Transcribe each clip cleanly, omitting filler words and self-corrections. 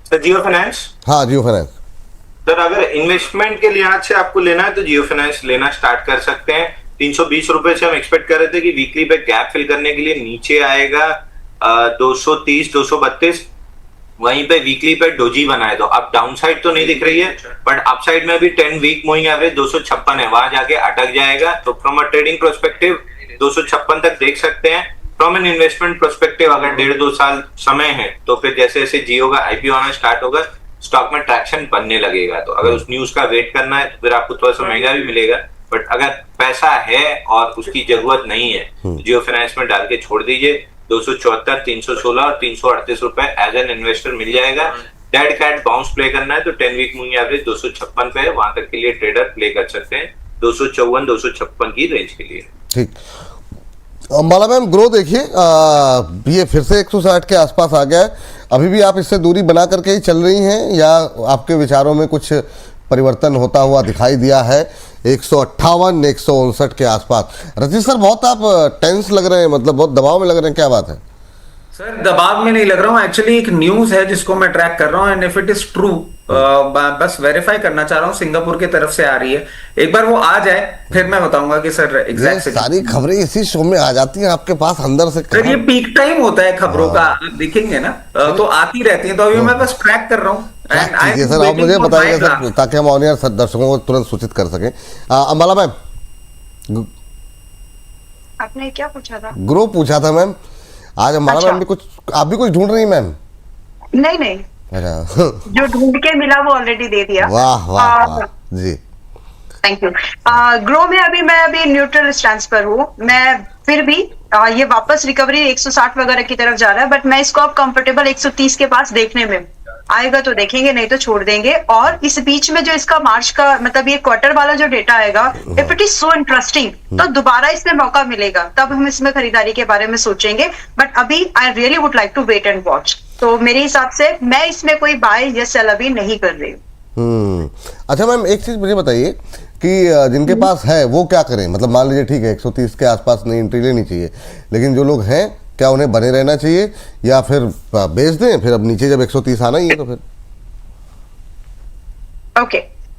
Sir जियो finance. हाँ जियो finance. Sir अगर investment के लिहाज से आपको लेना है तो जियो फाइनेंस लेना स्टार्ट कर सकते हैं। 320 रुपए से हम एक्सपेक्ट कर रहे थे कि वीकली पे गैप फिल करने के लिए नीचे आएगा 230 232। वहीं पे वीकली पे डोजी बना है, तो अब डाउन साइड तो नहीं दिख रही है, बट अप साइड में भी 10 वीक मूविंग एवरेज 256 है, वहां जाके अटक जाएगा। तो फ्रॉम अ ट्रेडिंग प्रोस्पेक्टिव 256 तक देख सकते हैं। फ्रॉम एन इन्वेस्टमेंट प्रोस्पेक्टिव अगर 1.5-2 साल समय है तो फिर जैसे जैसे जियो का आईपीओ आना स्टार्ट होगा स्टॉक में ट्रैक्शन बनने लगेगा। तो अगर उस न्यूज का वेट करना है तो फिर आपको थोड़ा सा महंगा भी मिलेगा, बट अगर पैसा है और उसकी जरूरत नहीं है तो जियो फाइनेंस में डाल के छोड़ दीजिए। 274, 316 और 338 रुपए एज एन इन्वेस्टर मिल जाएगा। डेड कैट बाउंस प्ले करना है तो 10 वीक मूविंग एवरेज 256 पे है, वहां तक के लिए ट्रेडर प्ले कर सकते हैं 254 256 की रेंज के लिए। ठीक। अंबाला मैम ग्रो देखिए, ये फिर से 160 के आसपास आ गया है। अभी भी आप इससे दूरी बना करके ही चल रही हैं या आपके विचारों में कुछ परिवर्तन होता हुआ दिखाई दिया है? 158 159 के आसपास। रचित सर बहुत आप टेंस लग रहे हैं, मतलब बहुत दबाव में लग रहे हैं, क्या बात है? सर दबाव में नहीं लग रहा हूँ, एक्चुअली एक न्यूज है जिसको मैं ट्रैक कर रहा हूँ and if it is true बस वेरीफाई करना चाह रहा हूँ। सिंगापुर की तरफ से आ रही है, एक बार वो आ जाए फिर मैं बताऊंगा कि सर एग्जैक्ट सारी खबरें इसी शो में आ जाती हैं आपके पास अंदर से। सर ये पीक टाइम होता है खबरों का, आप देखेंगे ना तो आती रहती है, तो अभी मैं बस ट्रैक कर रहा हूँ। सर आप मुझे बताइए सर, ताकि हम ऑन एयर दर्शकों को तुरंत सूचित कर सकें। अंबाला मैम आपने क्या पूछा था? ग्रो पूछा था मैम। आज हमारा अच्छा। मैम भी कुछ, आप भी कुछ ढूंढ रही हैं मैम? नहीं नहीं, अच्छा जो ढूंढ के मिला वो ऑलरेडी दे दिया। वाह वाह वाह जी, थैंक यू। ग्रो में मैं अभी न्यूट्रल स्टैंस पर हूँ। मैं फिर भी ये वापस रिकवरी 160 वगैरह की तरफ जा रहा है, बट मैं इसको अब कंफर्टेबल 130 के पास देखने में आएगा तो देखेंगे, नहीं तो छोड़ देंगे। और इस बीच में जो इसका मार्च का मतलब ये क्वार्टर वाला जो डेटा आएगा, if it is so interesting तो दोबारा इसमें मौका मिलेगा, तब हम इसमें खरीदारी के बारे में सोचेंगे। बट अभी I really would like to wait and watch. तो मेरे हिसाब से मैं इसमें कोई बाय या सेल अभी नहीं कर रही हूँ। अच्छा मैम एक चीज मुझे बताइए कि जिनके पास है वो क्या करें? मतलब मान लीजिए ठीक है 130 के आसपास नहीं एंट्री लेनी चाहिए, लेकिन जो लोग हैं क्या उन्हें बने रहना चाहिए या फिर बेच दें? फिर अब नीचे जब 130 आना ही है तो फिर ओके,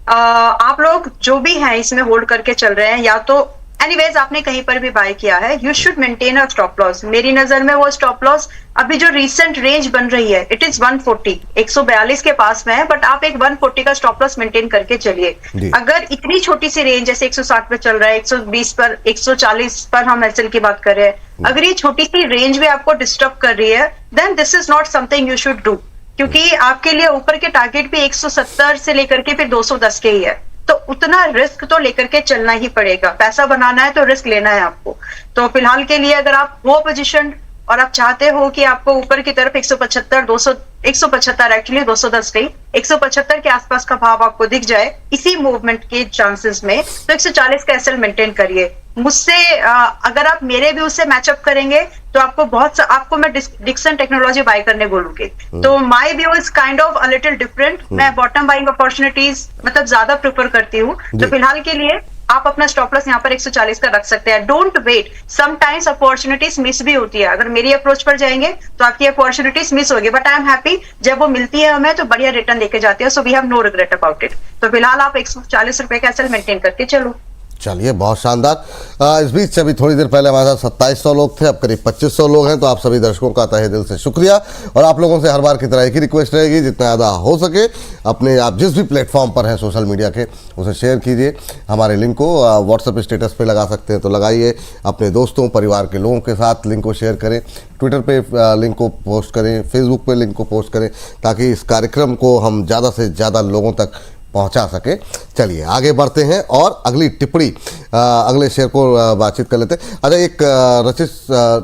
आप लोग जो भी हैं इसमें होल्ड करके चल रहे हैं, या तो एनीवेज आपने कहीं पर भी बाय किया है, you should maintain a stop loss. मेरी नजर में वो स्टॉप लॉस अभी जो रीसेंट रेंज बन रही है इट इज 140, 142 के पास में है, बट आप एक 140 का स्टॉप लॉस मेंटेन करके चलिए। अगर इतनी छोटी सी रेंज जैसे 160 पे चल रहा है, 120 पर, 140 पर हम एसएल की बात कर रहे हैं, अगर ये छोटी सी रेंज भी आपको डिस्टर्ब कर रही है then this is not something you should do, क्योंकि आपके लिए ऊपर के टारगेट भी 170 से लेकर के फिर 210 के ही है। तो उतना रिस्क तो लेकर के चलना ही पड़ेगा, पैसा बनाना है तो रिस्क लेना है आपको। तो फिलहाल के लिए अगर आप वो पोजीशन और आप चाहते हो कि आपको ऊपर की तरफ 175 200 175 एक्चुअली 210 गई 175 के आसपास का भाव आपको दिख जाए इसी मूवमेंट के चांसेस में, तो 140 का एसएल मेंटेन करिए। मुझसे अगर आप मेरे व्यू से मैचअप करेंगे तो आपको मैं डिक्सन टेक्नोलॉजी बाय करने बोलूंगी। तो my view is kind of a little different. मैं बॉटम बाइंग अपॉर्चुनिटीज मतलब ज्यादा प्रेफर करती हूँ। तो फिलहाल के लिए आप अपना स्टॉप लॉस यहाँ पर 140 का रख सकते हैं। Don't wait, sometimes opportunities miss भी होती है। अगर मेरी अप्रोच पर जाएंगे तो आपकी अपॉर्चुनिटीज मिस होगी, बट आई एम हैप्पी जब वो मिलती है हमें तो बढ़िया रिटर्न देके जाती है। So we have no regret about it. तो फिलहाल आप 140 रुपए का एसएल मेंटेन करके चलो। चलिए बहुत शानदार। इस बीच अभी थोड़ी देर पहले हमारे साथ 2700 लोग थे, अब करीब 2500 लोग हैं। तो आप सभी दर्शकों का तहे दिल से शुक्रिया। और आप लोगों से हर बार की तरह एक ही रिक्वेस्ट रहेगी, जितना ज़्यादा हो सके अपने आप जिस भी प्लेटफॉर्म पर हैं सोशल मीडिया के उसे शेयर कीजिए। हमारे लिंक को व्हाट्सएप स्टेटस पे लगा सकते हैं तो लगाइए, अपने दोस्तों परिवार के लोगों के साथ लिंक को शेयर करें, ट्विटर पे लिंक को पोस्ट करें, फेसबुक पे लिंक को पोस्ट करें, ताकि इस कार्यक्रम को हम ज़्यादा से ज़्यादा लोगों तक पहुंचा सके। चलिए आगे बढ़ते हैं और अगली टिप्पणी अगले शेयर को बातचीत कर लेते हैं। अच्छा एक रचित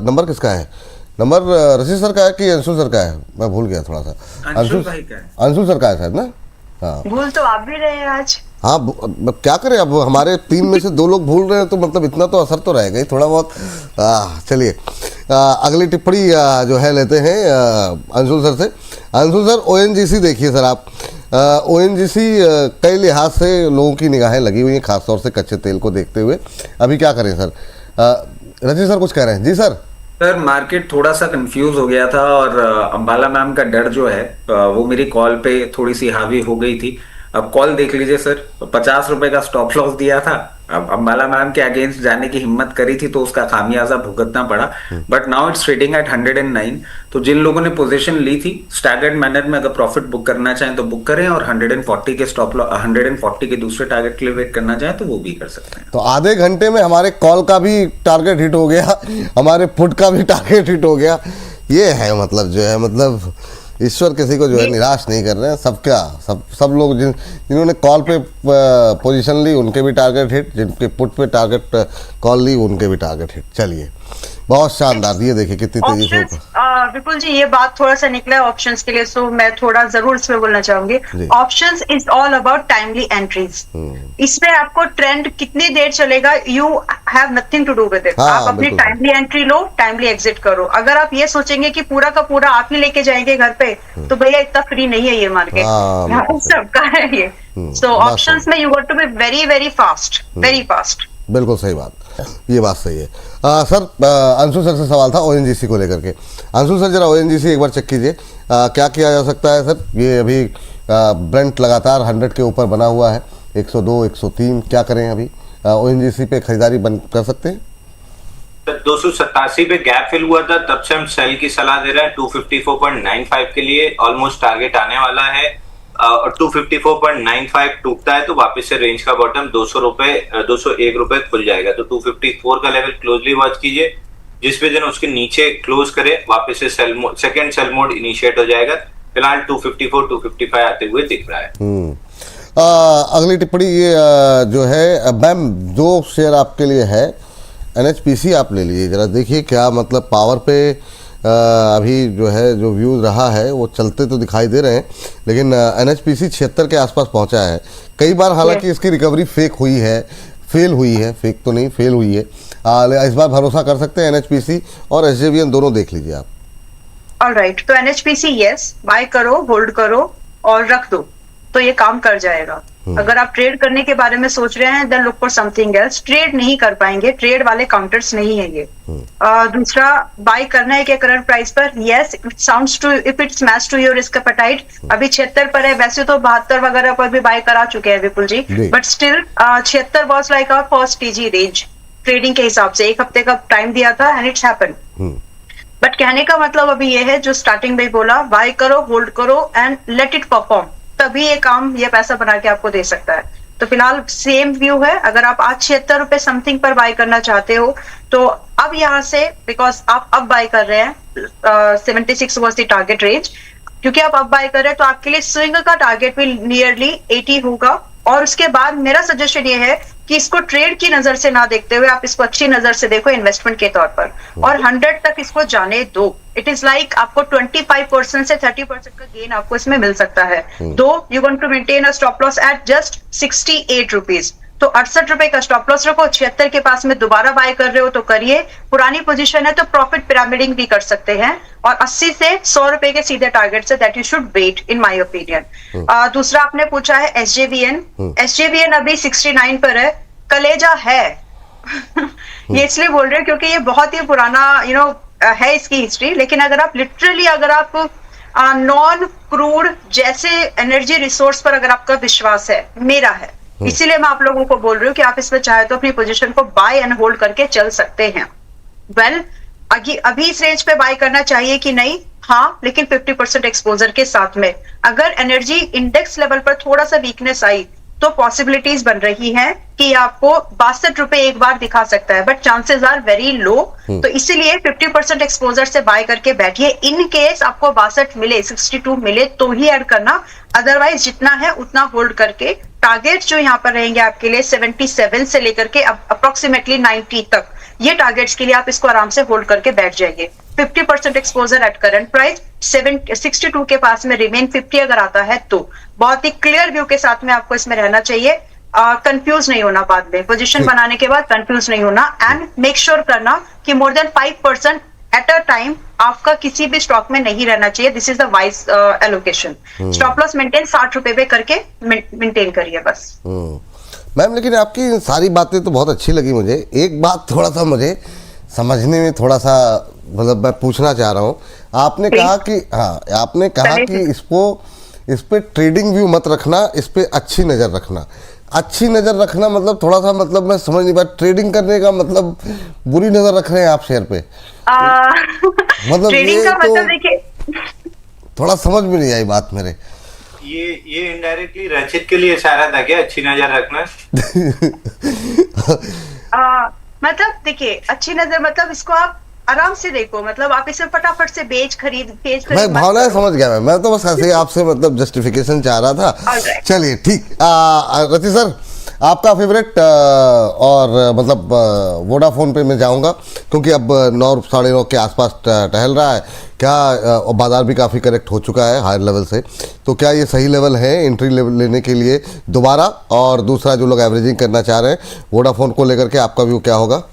नंबर किसका है? नंबर रचित सर का है कि अंशुल सर का है? मैं भूल गया थोड़ा सा। अंशुल सर का है शायद ना? हाँ भूल तो आप भी रहे हैं आज। हाँ क्या करें, अब हमारे 3 में से 2 लोग भूल रहे हैं तो मतलब इतना तो असर तो रहेगा ही थोड़ा बहुत। चलिए अगली टिप्पणी जो है लेते हैं अंशुल सर से। अंशुल सर ओएनजीसी देखिए सर, आप ओएनजीसी कई लिहाज से लोगों की निगाहें लगी हुई हैं, खासतौर से कच्चे तेल को देखते हुए। अभी क्या करें सर? रजी सर कुछ कह रहे हैं? जी सर सर मार्केट थोड़ा सा कंफ्यूज हो गया था और अंबाला मैम का डर जो है वो मेरी कॉल पे थोड़ी सी हावी हो गई थी। अब कॉल देख लीजिए सर, 50 रुपए का स्टॉप लॉस दिया था। अब अंबाला मैम के अगेंस्ट जाने की हिम्मत करी थी तो उसका खामियाजा भुगतना पड़ा। But now it's trading at 109। तो जिन लोगों ने पोजीशन ली थी स्टैगर्ड मैनर में, अगर प्रॉफिट बुक करना चाहें तो बुक करें, और 140 के स्टॉप लॉस 140 के दूसरे टारगेट के लिए वेट करना चाहें तो वो भी कर सकते हैं। तो आधे घंटे में हमारे कॉल का भी टारगेट हिट हो गया, हमारे पुट का भी टारगेट हिट हो गया। ये है मतलब जो है, मतलब ईश्वर किसी को जो है निराश नहीं कर रहे हैं। सब लोग जिन्होंने कॉल पे पोजीशन ली उनके भी टारगेट हिट, जिनके पुट पे टारगेट कॉल ली उनके भी टारगेट हिट। चलिए बहुत शानदार, ये देखिए कितनी तेजी से ऊपर। विपुल जी ये बात थोड़ा सा निकला है ऑप्शंस के लिए, सो मैं थोड़ा जरूर इसमें बोलना चाहूंगी। Options is all about timely entries. इसमें आपको ट्रेंड कितनी देर चलेगा, you have nothing to do with it. आप अपनी टाइमली एंट्री लो, टाइमली एग्जिट करो। अगर आप ये सोचेंगे कि पूरा का पूरा आप ही लेके जाएंगे घर पे, तो भैया इतना फ्री नहीं है ये मार्केट, सबका है ये। सो ऑप्शंस में you got to be very very fast, very fast. बिल्कुल सही बात, ये बात सही है। सर अंशु सर से सवाल था ओएनजीसी को लेकर के। अंशु सर जरा ओएनजीसी एक बार चेक कीजिए, क्या किया जा सकता है सर? ये अभी ब्रेंट लगातार 100 के ऊपर बना हुआ है, 102 103, क्या करें अभी? ओएनजीसी पे खरीदारी बंद कर सकते हैं? 287 पे गैप फिल हुआ था, तब से हम सेल की सलाह दे रहे हैं। 254.95 के लिए ऑलमोस्ट टारगेट आने वाला है, और 254.95 टूटता है तो वापस से रेंज का बॉटम 201 रुपए खुल जाएगा। तो 254 का लेवल क्लोजली वॉच कीजिए, जिस पे दिन उसके नीचे क्लोज करे वापस से सेकंड सेल मोड इनिशिएट हो जाएगा। फिलहाल 254 255 आते हुए दिख रहा है। अगली टिप्पणी ये जो है मैम, दो शेयर आपके लिए है, एनएचपीसी आप ले लीजिए जरा, देखिए क्या मतलब पावर पे अभी जो है जो व्यू रहा है वो चलते तो दिखाई दे रहे हैं, लेकिन एनएचपीसी 76 के आसपास पहुंचा है कई बार। हालांकि इसकी रिकवरी फेक हुई है, फेल हुई है, फेक तो नहीं फेल हुई है। इस बार भरोसा कर सकते हैं एनएचपीसी और एसजेवीएन दोनों देख लीजिए आप। ऑलराइट, तो एनएचपीसी यस, बाय करो, होल्ड करो और रख दो, तो ये काम कर जाएगा। अगर आप ट्रेड करने के बारे में सोच रहे हैं, then look for something else. Trade नहीं कर पाएंगे, ट्रेड वाले काउंटर्स नहीं है ये। दूसरा, बाय करना है क्या करंट प्राइस पर? Yes, it sounds to, if it's match to your risk appetite. अभी 76 पर है, वैसे तो 72 वगैरह पर भी बाय करा चुके हैं Vipul ji, but still 76 was like our first TG range trading के हिसाब से। 1 हफ्ते का टाइम दिया था एंड इट्स हैपन। बट कहने का मतलब अभी ये है जो स्टार्टिंग में बोला, बाय करो, होल्ड करो एंड लेट इट परफॉर्म, तभी ये काम, ये पैसा बना के आपको दे सकता है। तो फिलहाल सेम व्यू है। अगर आप आज 76 रुपए समथिंग पर बाय करना चाहते हो तो अब यहाँ से, बिकॉज आप अब बाय कर रहे हैं, 76 वॉज द टारगेट रेंज, क्योंकि आप अब बाय कर रहे हैं तो आपके लिए स्विंग का टारगेट भी नियरली 80 होगा। और उसके बाद मेरा सजेशन ये है कि इसको ट्रेड की नजर से ना देखते हुए आप इसको अच्छी नजर से देखो इन्वेस्टमेंट के तौर पर, और 100 तक इसको जाने दो। इट इज लाइक आपको 25% से 30% का गेन आपको इसमें मिल सकता है। Do you want to maintain a stop loss at just 68 rupees, तो 68 रुपए का स्टॉप लॉस रखो। 76 के पास में दोबारा बाय कर रहे हो तो करिए, पुरानी पोजीशन है तो प्रॉफिट पिरामिडिंग भी कर सकते हैं। और 80 से 100 रुपए के सीधे टारगेट से that you should wait in my opinion. दूसरा आपने पूछा है एसजेवीएन। एसजेवीएन अभी 69 पर है, कलेजा है। ये इसलिए बोल रहे हो क्योंकि ये बहुत ही पुराना है इसकी हिस्ट्री। लेकिन अगर आप लिटरली, अगर आप नॉन क्रूड जैसे एनर्जी रिसोर्स पर अगर आपका विश्वास है, मेरा है, इसीलिए मैं आप लोगों को बोल रही हूँ कि आप इसमें चाहे तो अपनी पोजीशन को बाय एंड होल्ड करके चल सकते हैं। अभी इस रेंज पे बाय करना चाहिए कि नहीं? हाँ, लेकिन 50% एक्सपोजर के साथ में। अगर एनर्जी इंडेक्स लेवल पर थोड़ा सा वीकनेस आई तो पॉसिबिलिटीज बन रही हैं कि आपको 62 रुपए एक बार दिखा सकता है, but chances are very low. तो इसीलिए 50% एक्सपोजर से बाय करके बैठिए। इन केस आपको 62 मिले, 62 मिले तो ही ऐड करना, अदरवाइज जितना है उतना होल्ड करके। टारगेट जो यहाँ पर रहेंगे आपके लिए 77 से लेकर के अप्रोक्सीमेटली 90 तक, ये टारगेट्स के लिए आप इसको आराम से होल्ड करके बैठ जाइए। 50% एक्सपोजर एट करंट प्राइस, 62 के पास में रिमेन 50 अगर आता है तो बहुत ही क्लियर व्यू के साथ में आपको इसमें रहना चाहिए। कंफ्यूज नहीं होना बाद में, पोजीशन बनाने के बाद कंफ्यूज नहीं होना, एंड मेक श्योर करना कि more than 5% at a time आपका किसी भी स्टॉक में नहीं रहना चाहिए। This is the wise allocation. Stop loss maintain 60 रुपए पे करके मेंटेन करिए बस। मैम, लेकिन आपकी सारी बातें तो बहुत अच्छी लगी मुझे। एक बात थोड़ा सा मुझे समझने में थोड़ा सा, मतलब मैं पूछना चाह रहा हूँ, आपने कहा कि हाँ, आपने कहा कि इस पे ट्रेडिंग व्यू मत रखना, इस पे अच्छी नज़र रखना। अच्छी नज़र रखना मतलब थोड़ा सा, मतलब मैं समझ नहीं पाया, ट्रेडिंग करने का मतलब बुरी नज़र रख रहे हैं आप शेयर पे? मतलब ट्रेडिंग का मतलब देखिए, थोड़ा समझ में नहीं आई बात मेरे। ये इनडायरेक्टली रचित के लिए इशारा था क्या, अच्छी नजर रखना? मतलब देखिए, अच्छी नजर मतलब इसको आप आराम से देखो, मतलब आप इसे फटाफट से खरीद मैं भावनाएं समझ गया, मैं तो बस ऐसे ही आपसे मतलब जस्टिफिकेशन चाह रहा था। चलिए ठीक। रचित सर, आपका फेवरेट और मतलब वोडाफोन पे मैं जाऊंगा, क्योंकि अब 9 साढ़े 9 के आसपास टहल रहा है क्या, और बाजार भी काफ़ी करेक्ट हो चुका है हायर लेवल से, तो क्या ये सही लेवल है एंट्री लेवल लेने के लिए दोबारा? और दूसरा, जो लोग एवरेजिंग करना चाह रहे हैं वोडाफोन को लेकर के, आपका व्यू क्या होगा?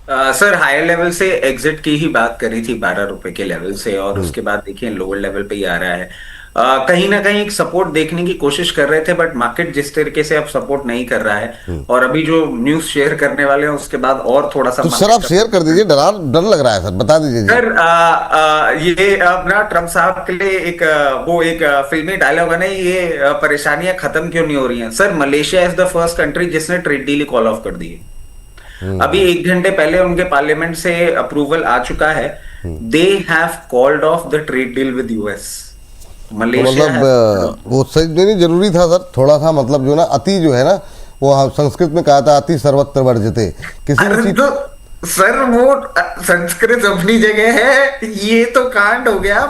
सर हायर लेवल से एग्जिट की ही बात करी थी 12 रुपए के लेवल से, और उसके बाद देखिए लोअर लेवल पे ही आ रहा है। कहीं ना कहीं एक सपोर्ट देखने की कोशिश कर रहे थे, बट मार्केट जिस तरीके से अब सपोर्ट नहीं कर रहा है, और अभी जो न्यूज शेयर करने वाले हैं उसके बाद और थोड़ा सा तो सर आप शेयर कर दीजिए, डर लग रहा है सर, बता दीजिए सर। ये अपना ट्रम्प साहब के लिए एक वो एक फिल्मी डायलॉग है ना, ये परेशानियां खत्म क्यों नहीं हो रही हैं। Sir Malaysia is the first country जिसने ट्रेड डील कॉल ऑफ कर दी है। अभी 1 घंटे पहले उनके पार्लियामेंट से अप्रूवल आ चुका है। They have called off the trade deal with US. Malaysia मतलब वो सही नहीं जरूरी था सर, थोड़ा सा मतलब जो ना अति जो है ना, वो संस्कृत में कहा था अति सर्वत्र वर्जते, किसी भी चीज। सर वो संस्कृत अपनी जगह है, ये तो कांड हो गया,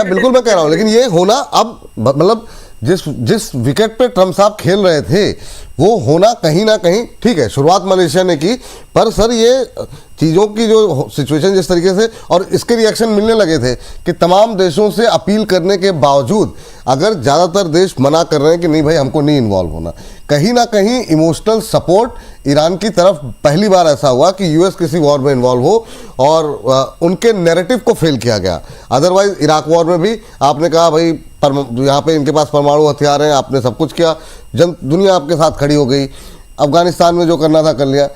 बिल्कुल मैं कह रहा हूँ, लेकिन ये होना अब मतलब जिस विकेट पे ट्रम्प साहब खेल रहे थे वो होना कहीं ना कहीं ठीक है। शुरुआत मलेशिया ने की, पर सर ये चीज़ों की जो सिचुएशन जिस तरीके से, और इसके रिएक्शन मिलने लगे थे कि तमाम देशों से अपील करने के बावजूद अगर ज़्यादातर देश मना कर रहे हैं कि नहीं भाई हमको नहीं इन्वॉल्व होना, कहीं ना कहीं इमोशनल सपोर्ट ईरान की तरफ पहली बार ऐसा हुआ कि यूएस किसी वॉर में इन्वॉल्व हो, और उनके नैरेटिव को फेल किया गया। अदरवाइज इराक वॉर में भी आपने कहा भाई यहाँ पे इनके पास परमाणु हथियार हैं, आपने सब कुछ किया, दुनिया आपके साथ खड़ी हो गई। अफगानिस्तान में जो करना था कर लिया,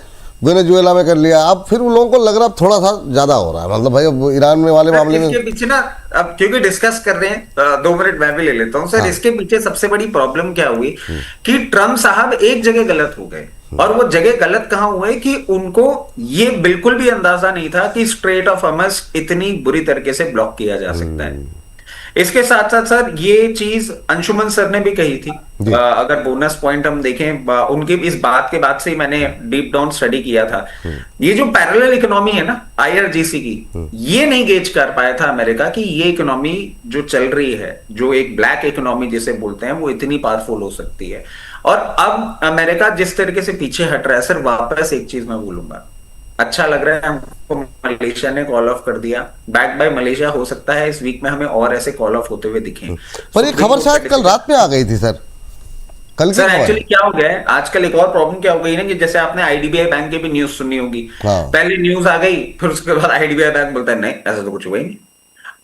वेनेजुएला में कर लिया, अब फिर उन लोगों को लग रहा थोड़ा सा ज्यादा हो रहा है, मतलब भाई अब ईरान में वाले मामले में इसके पीछे ना, अब क्योंकि डिस्कस कर रहे हैं 2 मिनट मैं भी ले लेता हूं सर। इसके पीछे सबसे बड़ी प्रॉब्लम क्या हुई कि ट्रम्प साहब एक जगह गलत हो गए, और वो जगह गलत कहां हुए कि उनको ये बिल्कुल भी अंदाजा नहीं था कि स्ट्रेट ऑफ हॉर्मुज इतनी बुरी तरीके से ब्लॉक किया जा सकता है। इसके साथ साथ सर ये चीज अंशुमन सर ने भी कही थी, अगर बोनस पॉइंट हम देखें उनकी इस बात के बाद से ही मैंने डीप डाउन स्टडी किया था। ये जो पैरेलल इकोनॉमी है ना IRGC की, ये नहीं गेज कर पाया था अमेरिका की ये इकोनॉमी जो चल रही है, जो एक ब्लैक इकोनॉमी जिसे बोलते हैं, वो इतनी पावरफुल हो सकती है। और अब अमेरिका जिस तरीके से पीछे हट रहा है सर, वापस एक चीज मैं बोलूंगा, अच्छा लग रहा है हमको मलेशिया ने कॉल ऑफ कर दिया, बैक बाय मलेशिया। हो सकता है इस वीक में हमें और ऐसे कॉल ऑफ होते हुए दिखें। पर ये खबर शायद कल रात में आ गई थी सर, कल सर एक्चुअली क्या हो गया है आजकल, एक और प्रॉब्लम क्या हो गई ना, कि जैसे आपने IDBI बैंक की भी न्यूज सुनी होगी। पहले न्यूज आ गई, फिर उसके बाद IDBI बैंक बोलता है नहीं ऐसा तो कुछ हुआ ही नहीं।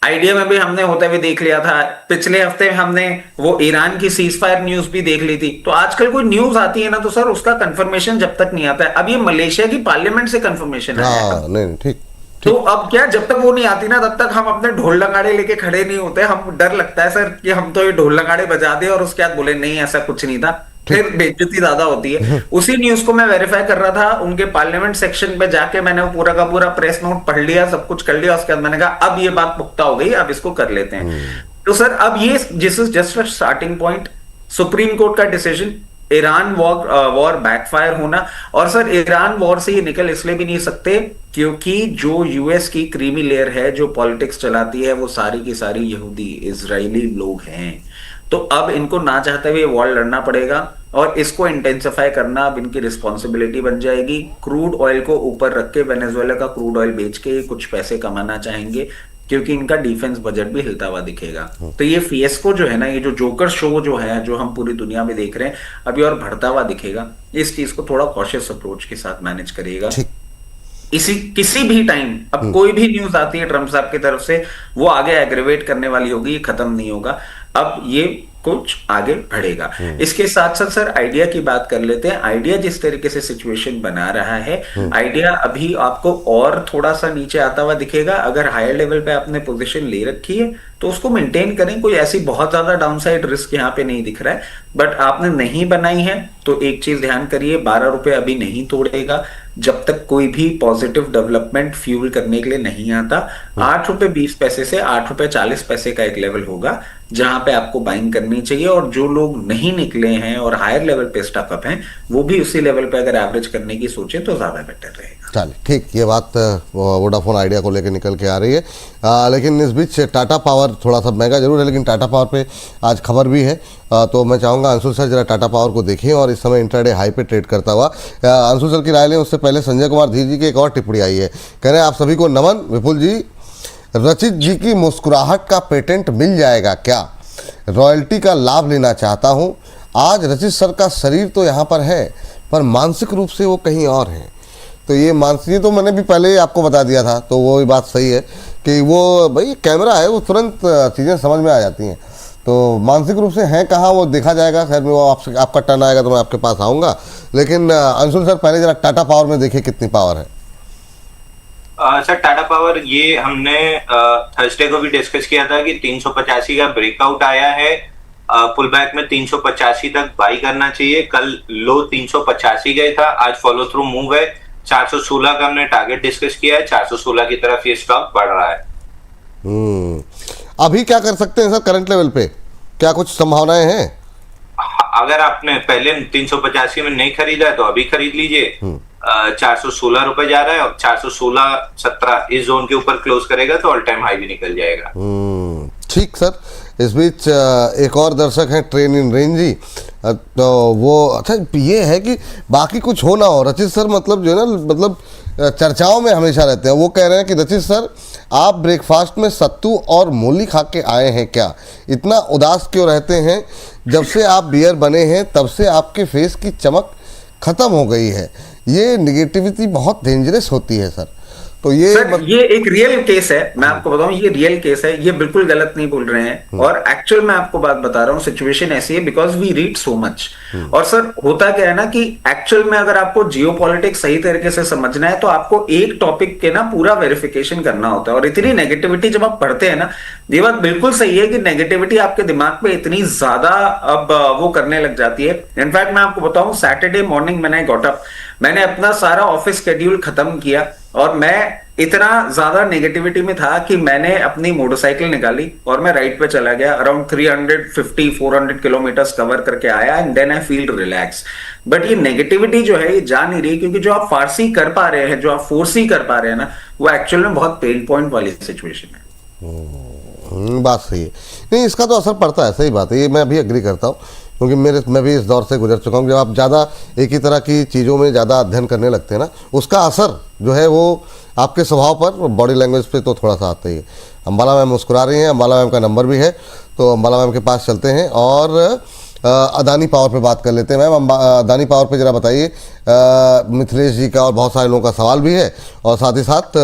आइडिया में भी हमने होते हुए देख लिया था, पिछले हफ्ते हमने वो ईरान की सीज फायर न्यूज भी देख ली थी। तो आजकल कोई न्यूज आती है ना, तो सर उसका कंफर्मेशन जब तक नहीं आता है, अब ये मलेशिया की पार्लियामेंट से कंफर्मेशन आया है, ठीक। तो अब क्या, जब तक वो नहीं आती ना, तब तक हम अपने ढोल नगाड़े लेके खड़े नहीं होते। हम डर लगता है सर कि हम तो ये ढोल नगाड़े बजा दे और उसके बाद बोले नहीं ऐसा कुछ नहीं था, फिर बेइज्जती ज्यादा होती है। उसी न्यूज को मैं वेरीफाई कर रहा था, उनके पार्लियामेंट सेक्शन पे जाके मैंने वो पूरा का पूरा प्रेस नोट पढ़ लिया, सब कुछ कर लिया। उसके बाद मैंने कहा अब ये बात पुख्ता हो गई, अब इसको कर लेते हैं। तो सर अब ये this is just a starting point. Supreme court का डिसीजन, ईरान वॉर बैकफायर होना, और सर ईरान वॉर से ये निकल इसलिए भी नहीं सकते क्योंकि जो यूएस की क्रीमी लेयर है, जो पॉलिटिक्स चलाती है, वो सारी की सारी यहूदी इजरायली लोग हैं। तो अब इनको ना चाहते हुए वॉर लड़ना पड़ेगा, और इसको इंटेंसिफाई करना अब इनकी रिस्पॉन्सिबिलिटी बन जाएगी। क्रूड ऑयल को ऊपर रख के, वेनेजुएला का क्रूड ऑयल बेच के कुछ पैसे कमाना चाहेंगे, क्योंकि इनका डिफेंस बजट भी हिलता हुआ दिखेगा। तो ये फिएस्को जो है ना, ये जो जोकर शो जो है, जो हम पूरी दुनिया में देख रहे हैं, अभी और बढ़ता हुआ दिखेगा। इस चीज को थोड़ा कॉशियस अप्रोच के साथ मैनेज करिएगा। किसी भी टाइम अब कोई भी न्यूज आती है ट्रम्प साहब की तरफ से, वो आगे एग्रेवेट करने वाली होगी, ये खत्म नहीं होगा। अब ये कुछ आगे बढ़ेगा। इसके साथ साथ सर आइडिया की बात कर लेते हैं। आइडिया जिस तरीके से सिचुएशन बना रहा है, आइडिया अभी आपको और थोड़ा सा नीचे आता हुआ दिखेगा। अगर हायर लेवल पे आपने पोजीशन ले रखी है तो उसको मेंटेन करें, कोई ऐसी बहुत ज्यादा डाउनसाइड रिस्क यहाँ पे नहीं दिख रहा है। बट आपने नहीं बनाई है तो एक चीज ध्यान करिए, 12 रुपए अभी नहीं तोड़ेगा जब तक कोई भी पॉजिटिव डेवलपमेंट फ्यूल करने के लिए नहीं आता। 8 रुपए 20 पैसे से 8 रुपए 40 पैसे का एक लेवल होगा जहां पे आपको बाइंग करनी चाहिए। और जो लोग नहीं निकले हैं और हायर लेवल पे स्टक अप हैं, वो भी उसी लेवल पे अगर एवरेज करने की सोचे तो ज्यादा बेटर रहेगा। चलिए ठीक, ये बात वोडाफोन आइडिया को लेकर निकल के आ रही है। लेकिन इस बीच टाटा पावर थोड़ा सा महंगा जरूर है, लेकिन टाटा पावर पे आज खबर भी है। तो मैं चाहूँगा अंशुल सर जरा टाटा पावर को देखें और इस समय इंट्राडे हाई पे ट्रेड करता हुआ। अंशुल सर की राय लें उससे पहले संजय कुमार धीर जी की एक और टिप्पणी आई है, कह रहे हैं आप सभी को नमन। विपुल जी, रचित जी की मुस्कुराहट का पेटेंट मिल जाएगा क्या? रॉयल्टी का लाभ लेना चाहता हूँ। आज रचित सर का शरीर तो यहाँ पर है पर मानसिक रूप से वो कहीं और हैं। तो ये मानसिक, तो मैंने भी पहले ही आपको बता दिया था, तो वो बात सही है कि वो भाई कैमरा है, वो तुरंत चीज़ें समझ में आ जाती हैं। तो मानसिक रूप से हैं कहाँ वो देखा जाएगा। खैर में वो आपसे, आपका टर्न आएगा तो मैं आपके पास आऊँगा। लेकिन अंशुल सर पहले जरा टाटा पावर में देखिए कितनी पावर है। सर टाटा पावर ये हमने थर्सडे को भी डिस्कस किया था कि 385 का ब्रेकआउट आया है, पुल बैक में 385 तक बाई करना चाहिए। कल लो 385 गए था, आज फॉलो थ्रू मूव है। 416 का हमने टारगेट डिस्कस किया है, 416 की तरफ ये स्टॉक बढ़ रहा है। अभी क्या कर सकते हैं सर करंट लेवल पे, क्या कुछ संभावनाएं हैं? अगर आपने पहले 385 में नहीं खरीदा है तो अभी खरीद लीजिए। 416 रुपए जा रहा है और 416.17 इस जोन के ऊपर क्लोज करेगा तो ऑल टाइम हाई भी निकल जाएगा। ठीक सर, इस बीच एक और दर्शक हैं ट्रेन इन रेंज जी, तो वो अच्छा ये है कि बाकी कुछ हो ना हो, रचित सर मतलब जो है ना, मतलब चर्चाओं में हमेशा रहते हैं। वो कह रहे हैं कि रचित सर आप ब्रेकफास्ट में सत्तू और मूली खा के आए हैं क्या? इतना उदास क्यों रहते हैं? जब से आप बियर बने हैं तब से आपके फेस की चमक खत्म हो गई है। ये निगेटिविटी बहुत डेंजरस होती है सर। तो ये सर ये एक रियल केस है, मैं आपको बताऊं ये रियल केस है, ये बिल्कुल गलत नहीं बोल रहे हैं। और एक्चुअल में आपको बात बता रहा हूं, सिचुएशन ऐसी है because we read so much. और सर होता क्या है ना कि एक्चुअल में अगर आपको जियोपॉलिटिक्स सही तरीके से समझना है तो आपको एक टॉपिक के ना पूरा वेरिफिकेशन करना होता है। और इतनी नेगेटिविटी जब आप पढ़ते हैं ना, ये बात बिल्कुल सही है कि नेगेटिविटी आपके दिमाग पे इतनी ज्यादा अब वो करने लग जाती है। इनफैक्ट मैं आपको बताऊं, सैटरडे मॉर्निंग मैंने गॉट अप, मैंने अपना सारा ऑफिस शेड्यूल खत्म किया और मैं इतना ज्यादा नेगेटिविटी में था कि मैंने अपनी मोटरसाइकिल निकाली और मैं राइड पे चला गया। अराउंड 350-400 किलोमीटर्स कवर करके आया and then I feel relax. But ये नेगेटिविटी जो है ये जा नहीं रही, क्योंकि जो आप फारसी कर पा रहे हैं, जो आप फोर्सी कर पा रहे हैं ना, वो एक्चुअल में बहुत पेन पॉइंट वाली सिचुएशन है। बात सही है, नहीं इसका तो असर पड़ता है, सही बात है, ये मैं भी एग्री करता हूँ। क्योंकि मैं भी इस दौर से गुजर चुका हूँ। जब आप ज़्यादा एक ही तरह की चीज़ों में ज़्यादा अध्ययन करने लगते हैं ना, उसका असर जो है वो आपके स्वभाव पर, बॉडी लैंग्वेज पे तो थोड़ा सा आता ही है। अंबाला मैम मुस्कुरा रही हैं, अंबाला मैम का नंबर भी है, तो अंबाला मैम के पास चलते हैं और अदानी पावर पे बात कर लेते हैं। मैम अदानी पावर पे ज़रा बताइए, मिथिलेश जी का और बहुत सारे लोगों का सवाल भी है और साथ ही साथ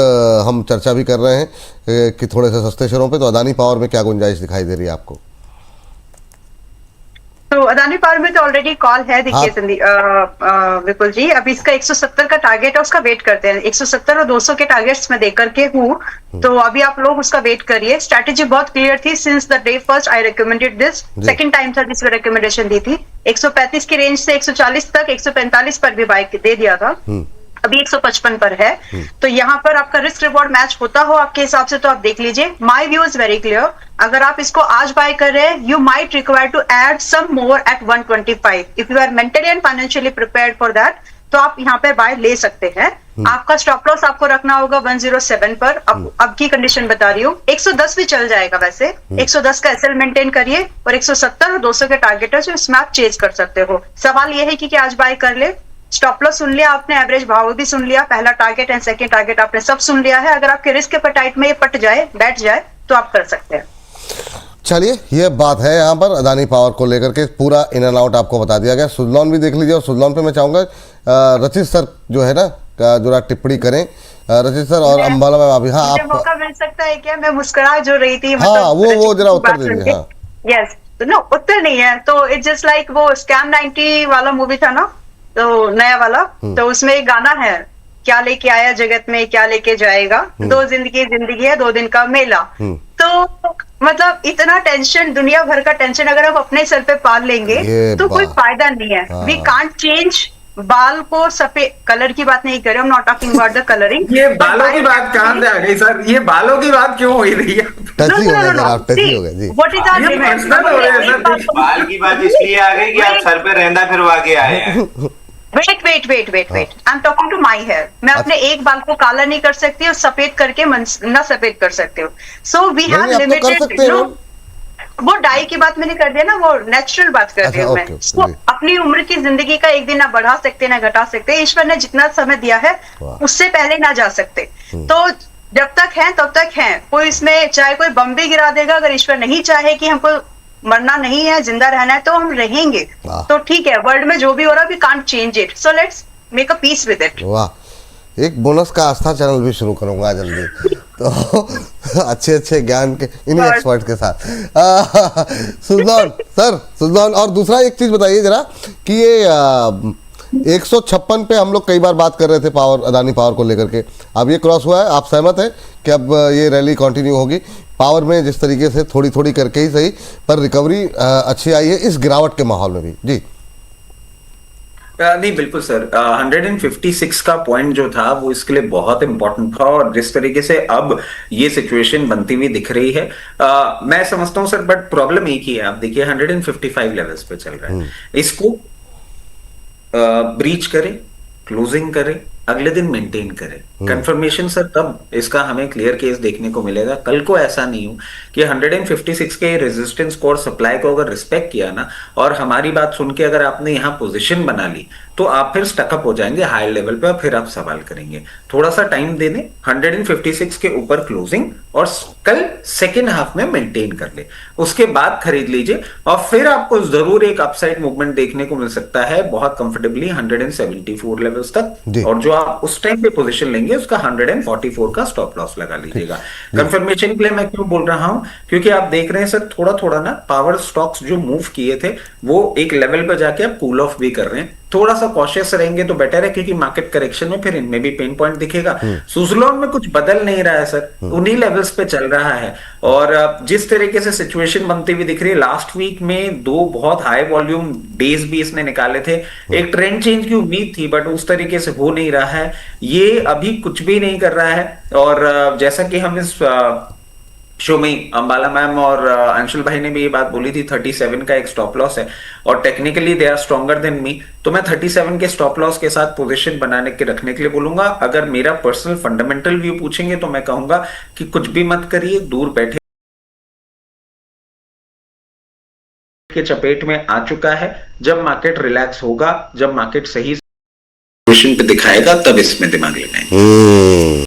हम चर्चा भी कर रहे हैं कि थोड़े से सस्ते शेयरों पे, तो अदानी पावर में क्या गुंजाइश दिखाई दे रही है आपको? तो अदानी पावर में तो ऑलरेडी कॉल है, देखिए विपुल जी, अब इसका 170 का टारगेट है, उसका वेट करते हैं। 170 और 200 के टारगेट्स मैं देकर के हूँ, तो अभी आप लोग उसका वेट करिए। स्ट्रैटेजी बहुत क्लियर थी since the day first I recommended this, second time था जिसमें रिकमेंडेशन दी थी। 135 की रेंज से 140 तक, 145 पर भी बाइक दे दिया था, अभी 155 पर है। तो यहाँ पर आपका रिस्क रिवॉर्ड मैच होता हो आपके हिसाब से तो आप देख लीजिए। My view is very clear, अगर आप इसको आज बाय कर रहे हैं, you might require to add some more at 125। If you are mentally and financially prepared for that, तो आप यहाँ पे बाय ले सकते हैं। आपका स्टॉप लॉस आपको रखना होगा 107 पर। अब की कंडीशन बता रही हूँ, 110 भी चल जाएगा वैसे। 110 का एसएल मेंटेन करिए और 170 और 200 के टारगेट है जो इसमें आप चेज कर सकते हो। सवाल ये है कि आज बाय कर ले। स्टॉप लॉस सुन लिया आपने, एवरेज भाव भी सुन लिया, पहला टारगेट एंड सेकंड टारगेट आपने सब सुन लिया है। अगर आपके रिस्क एपेटाइट में ये पट जाए, बैठ जाए, तो आप कर सकते हैं। चलिए ये बात है यहाँ पर अदानी पावर को लेकर के, पूरा इन एंड आउट आपको बता दिया गया। सुजलॉन भी देख लीजिए, और सुजलॉन पे मैं चाहूँगा रचित सर जो है ना जरा टिप्पणी करें। रचित सर और अंबाला मैम अभी, हाँ आप, मौका मिल सकता है क्या? मैं मुस्कुरा जो रही थी, हाँ वो जरा उत्तर दीजिए। हाँ यस, तो नो उत्तर नहीं है। तो इट्स जस्ट लाइक वो स्कैम 90 वाला मूवी था ना, तो नया वाला, तो उसमें एक गाना है, क्या लेके आया जगत में क्या लेके जाएगा, दो जिंदगी है 2 दिन का मेला। तो मतलब इतना टेंशन, दुनिया भर का टेंशन अगर हम अपने सर पे पाल लेंगे तो कोई फायदा नहीं है। वी कांट चेंज बाल को सफेद कलर की बात नहीं कर रहे, not talking about the colouring. ये बालों की बात कहां से आ गई सर? ये बालों की बात क्यों हो रही है? टची हो गया जनाब, टची हो गया जी। What is our limit? बाल की बात इसलिए आ गई कि आप सर पे रेंदा फिरवा के आए हैं। Wait I am talking to my hair. मैं अपने एक बाल को काला नहीं कर सकती और सफेद करके ना सफेद कर सकते हो। सो वी हैव नहीं, आप तो कर सकते लिमिटेड। हो। वो डाई की बात मैंने कर दिया ना, वो नेचुरल बात कर रही हूँ मैं। ओके, So, जी। अपनी उम्र की जिंदगी का एक दिन ना बढ़ा सकते ना घटा सकते। ईश्वर ने जितना समय दिया है वाह। उससे पहले ना जा सकते। तो जब तक हैं तब तक हैं। कोई इसमें चाहे कोई बम भी गिरा देगा, अगर ईश्वर नहीं चाहे कि हमको मरना नहीं है, जिंदा रहना है, तो हम रहेंगे। वाह। तो ठीक है, वर्ल्ड में जो भी हो रहा है we can't change it, so let's make a peace with it. वाह, एक बोनस का आस्था चैनल भी शुरू करूंगा जल्दी, तो अच्छे ज्ञान के इन्हीं एक्सपर्ट के साथ। सुल्तान और दूसरा एक चीज बताइए जरा कि ये 156 पे हम लोग कई बार बात कर रहे थे पावर, अदानी पावर को लेकर के, अब ये क्रॉस हुआ है, आप सहमत हैं कि अब ये रैली कंटिन्यू होगी? पावर में जिस तरीके से थोड़ी थोड़ी करके ही सही पर रिकवरी अच्छी आई है इस गिरावट के माहौल में भी जी। नहीं बिल्कुल सर, 156 का पॉइंट जो था वो इसके लिए बहुत इंपॉर्टेंट था, और जिस तरीके से अब ये सिचुएशन बनती हुई दिख रही है, मैं समझता हूं सर, बट प्रॉब्लम एक ही है। आप देखिए 155 लेवल्स पे चल रहा है, इसको ब्रीच करे, क्लोजिंग करे, अगले दिन मेंटेन करे, कंफर्मेशन सर तब इसका हमें क्लियर केस देखने को मिलेगा। कल को ऐसा नहीं हो कि 156 के रेजिस्टेंस को और सप्लाई को अगर रिस्पेक्ट किया ना, और हमारी बात सुन के अगर आपने यहाँ पोजीशन बना ली, तो आप फिर स्टकअप हो जाएंगे हाई लेवल पे और फिर आप सवाल करेंगे। थोड़ा सा टाइम दे दें, 156 के ऊपर क्लोजिंग, और कल सेकेंड हाफ में मेंटेन कर ले, उसके बाद खरीद लीजिए, और फिर आपको जरूर एक अपसाइड मूवमेंट देखने को मिल सकता है बहुत कंफर्टेबली 174 लेवल्स तक। और जो आप उस टाइम पे पोजीशन लेंगे उसका 144 का स्टॉप लॉस लगा लीजिएगा। कंफर्मेशन के लिए मैं क्यों बोल रहा हूं, क्योंकि आप देख रहे हैं सर थोड़ा थोड़ा ना पावर स्टॉक्स जो मूव किए थे वो एक लेवल पर जाके अब कूल ऑफ भी कर रहे हैं। थोड़ा सा कॉशियस रहेंगे तो बेटर है, क्योंकि मार्केट करेक्शन में फिर इनमें भी पेन पॉइंट दिखेगा। सुजलॉन में कुछ बदल नहीं रहा है सर, उन्हीं लेवल्स पे चल रहा है। और जिस तरीके से सिचुएशन बनती हुई दिख रही है, लास्ट वीक में 2 बहुत हाई वॉल्यूम डेज भी इसने निकाले थे, एक ट्रेंड चेंज की उम्मीद थी, बट उस तरीके से हो नहीं रहा है। ये अभी कुछ भी नहीं कर रहा है। और जैसा कि हम इस शो में अंबाला मैम और अंशुल भाई ने भी ये बात बोली थी, 37 का एक स्टॉप लॉस है, और technically they are stronger than me, तो मैं 37 के स्टॉप लॉस के साथ पोजीशन बनाने के रखने के लिए बोलूंगा। अगर मेरा पर्सनल फंडामेंटल व्यू पूछेंगे तो मैं कहूंगा कि कुछ भी मत करिए, दूर बैठे के चपेट में आ चुका है। जब मार्केट रिलैक्स होगा, जब मार्केट सही पोजीशन पे दिखाएगा, तब इसमें दिमाग लगाएंगे।